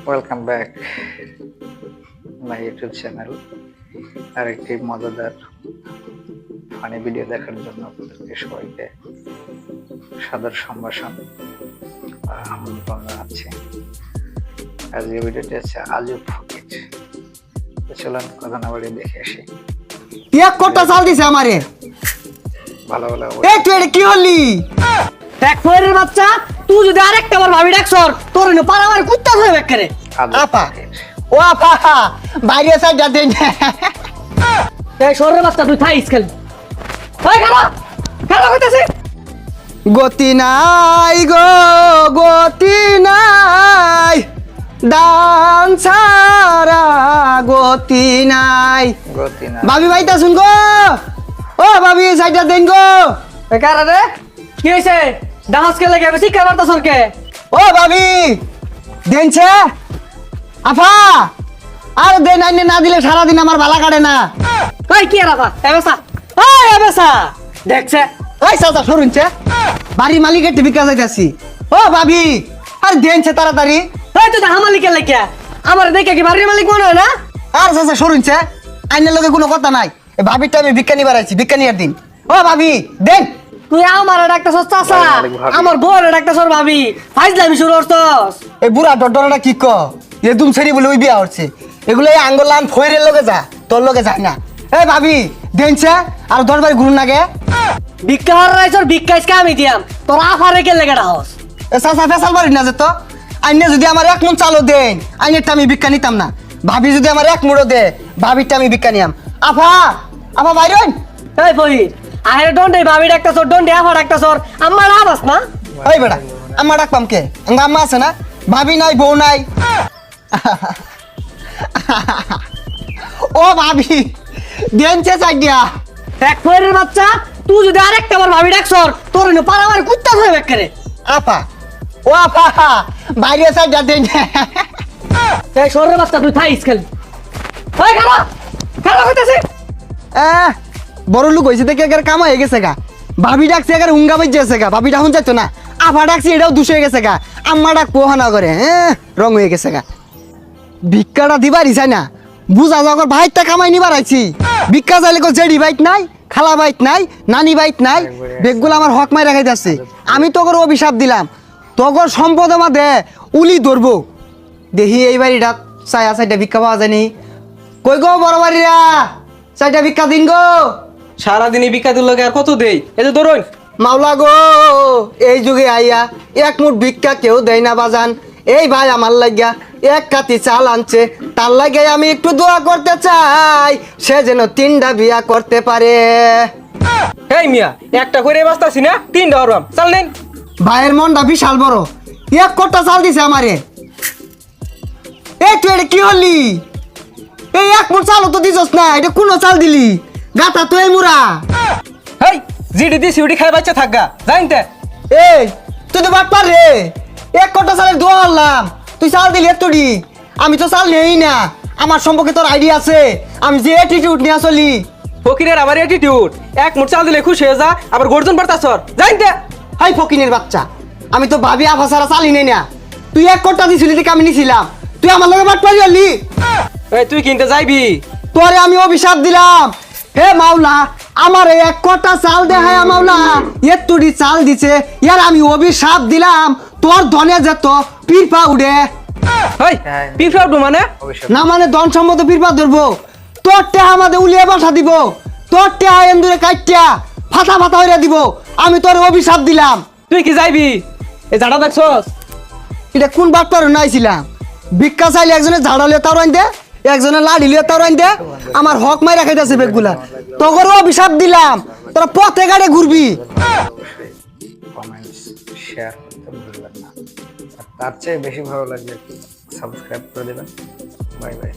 Welcome back my YouTube channel. আরেকটি মজাদার funny video দেখার জন্য আপনাদেরকে সবাইকে সাদর সম্ভাষণ আমন্ত্রণ জানাচ্ছি। আজকের ভিডিওটি হচ্ছে আজব ফকির। চলুন কথা না বাড়িয়ে দেখে আসি। এক কোটা চাল দিছে আমারে। ভালো ভালো এই তুই এটা কি হলি? এক ফয়ের বাচ্চা তুই যদি আরেকটা বার ভাবি ডাকছর তোর নে পারা আমার কুত্তা হয়ে বেকরে। আপা ও আপা বাইরে সাইডা দেন। এই শহরের বাচ্চা তুই থাইস খেল। ওই খালা খালা কইতাছে গতি নাই গো গতি নাই দান ছাড়া গতি নাই। গতি না ভাবি ভাইতা শুন গো। ও ভাবি সাইডা দেন গো। এ কারা রে? কি হইছে? ডান্স কে লাগে বেশি কাবার তো সরকে। ও ভাবি দেনছে আফা আর দেন আইনে না দিলে সারা দিন আমার ভালা কাটে না। কই কি রাফা এবেসা ওই এবেসা দেখছে ওই সাসা সরুনছে বাড়ি মালিকের টিভি কাজ যাইতাছি। ও ভাবি আর দেনছে তাড়াতাড়ি। এই তো দা মালিকের লাগিয়া আমার দেখে কি বাড়ির মালিক মনে হয় না? আর সাসা সরুনছে আইনের লগে কোনো কথা নাই। এই ভাবিটা আমি বিজ্ঞানী বাড়াইছি বিজ্ঞানীর দিন। ও ভাবি দেন তুই আমার ডাক্তার সস চাচা আমার বউর ডাক্তার সর ভাবি ফাইজলামি শুরু করছস। এই বুড়া ডডরটা কি ক এ দুম ছেড়ি বলে ওই বিয়া হচ্ছে এগুলো এই আঙ্গলান ফইরের লগে যা তোর লগে যায় না। এই ভাবি দেনছে আর দরবারে ঘুরুন নাগে ভিক্ষা হর রাইছর ভিক্ষাইসকে আমি দিয়াম তোর আফারে কে লেগে ডাহস। এ চাচা ফেসাল বাড়ি না যে তো আইনে যদি আমার এক মন চালও দেন আইনেরটা আমি ভিক্ষা নিতাম না। ভাবি যদি আমার এক মুড়ো দে ভাবিরটা আমি ভিক্ষা নিয়াম। আফা আফা বাইরন এই ফইর আরে ডন্ডে ভাবি ডাক্তার সর ডন্ডে আফা ডাক্তার সর আম্মা আবাস না। ওই বেটা আম্মা ডাকপাম কে আঙ্গা আম্মা আছে না ভাবি নাই বউ নাই। ও ভাবি দেনছে সাইডিয়া এক ফয়ের বাচ্চা তুই যদি আরেকটা বার ভাবি ডাকছর তোর নে পারা আমার কুত্তা হয়ে বেকরে। আপা ও আপা বাইরে সাইডা দেন। এই শহরের বাচ্চা তুই থাইস খেল। ওই খালা খালা কইতাছে বড় লোক হইছে দেখে এর কাম হয়ে গেছে গা। ভাবি ডাকছে এর হুঙ্গা বাজছে গা ভাবি ডাকুন যাইতো না আফা ডাকছে এটাও দুষ হয়ে গেছে গা আম্মা ডাক পোহানা করে রং হয়ে গেছে গা। ভিক্ষাটা দিবারই চাই না বুঝা যাওয়ার ভাইটা কামাই নিবার আইছি ভিক্ষা চাইলে কো জেডি বাইক নাই খালা বাইক নাই নানি বাইক নাই বেগগুলো আমার হক মাই রাখাই যাচ্ছে। আমি তোর অভিশাপ দিলাম তোর সম্পদ আমার দে উলি ধরবো দেখি এই বাড়িটা চায়া চাইটা ভিক্ষা পাওয়া যায়নি। কই গো বড় বাড়িরা চাইটা ভিক্ষা দিন গো। সারাদিন এই ভিক্ষা দিল আর কত দেই এই যে ধরুন মাওলা গো এই যুগে আইয়া এক মুঠ ভিক্ষা কেউ দেয় না বাজান। এই ভাই আমার লাগিয়া এক কাতি চাল আনছে তার লাগে আমি একটু দোয়া করতে চাই সে যেন 3টা বিয়া করতে পারে। এই মিয়া একটা করে বাস্তাছি না 3টা হরবাম চাল নেন। ভাইয়ের মনটা বিশাল বড় এক কোটা চাল দিছে আমারে। এই তুই এটা কি হলি? এই এক মুঠ চালও তো দিছস না এটা কোন চাল দিলি গাতা তো এই মুরা। হেই জিডি দি সিউডি খাই বাচ্চা থাকগা জানতে। এই তুই তো বাট পার রে এক কোটা চালের দোয়া হলাম তুই চাল দিলি এতটি আমি তো চাল নেই না। আমার সম্পর্কে তোর আইডিয়া আছে আমি যে অ্যাটিটিউড নিয়ে চলি। ফকিরের আবার অ্যাটিটিউড এক মুঠ চাল দিলে খুশি হয়ে যা আবার গর্জন পারতাছর জানতে। হাই ফকিনের বাচ্চা আমি তো ভাবি আফা সারা চালি নেই না তুই এক কোটা দিছিলি দেখে আমি নিছিলাম তুই আমার লগে বাট পারি হলি। এই তুই কিনতে যাইবি তোরে আমি অভিশাপ দিলাম হে মাওলা আমার এক কোটা চাল দে হ্যাঁ মাওলা এতটি চাল দিছে ইয়ার আমি অভিশাপ দিলাম তোর ধনে যেত পিরপা উড়ে। হেই পিফরা উঠবো মানে না মানে ধন সম্মত পিরপা ধরবো তোর টেহা আমাদের উলিয়ে বাসা দিব তোর টেহা এন্দুরে কাইটিয়া ফাটা ফাটা হইয়া দিব আমি তোর অভিশাপ দিলাম। তুই কি যাইবি এই ঝাড়া দেখছস এটা কোন বাটপার নাইছিলাম ভিক্ষা চাইলে একজনে ঝাড়ালে তার আইন দে একজনে লাড়ি লিয়ে তার আইন দে আমার হক মাই রাখাইতেছে বেগগুলা তোর অভিশাপ দিলাম তোরা পথে গাড়ে ঘুরবি। কমেন্টস শেয়ার করতে ভুলবেন না। আর তার চেয়ে বেশি ভালো লাগলে সাবস্ক্রাইব করে দেবেন। Bye bye.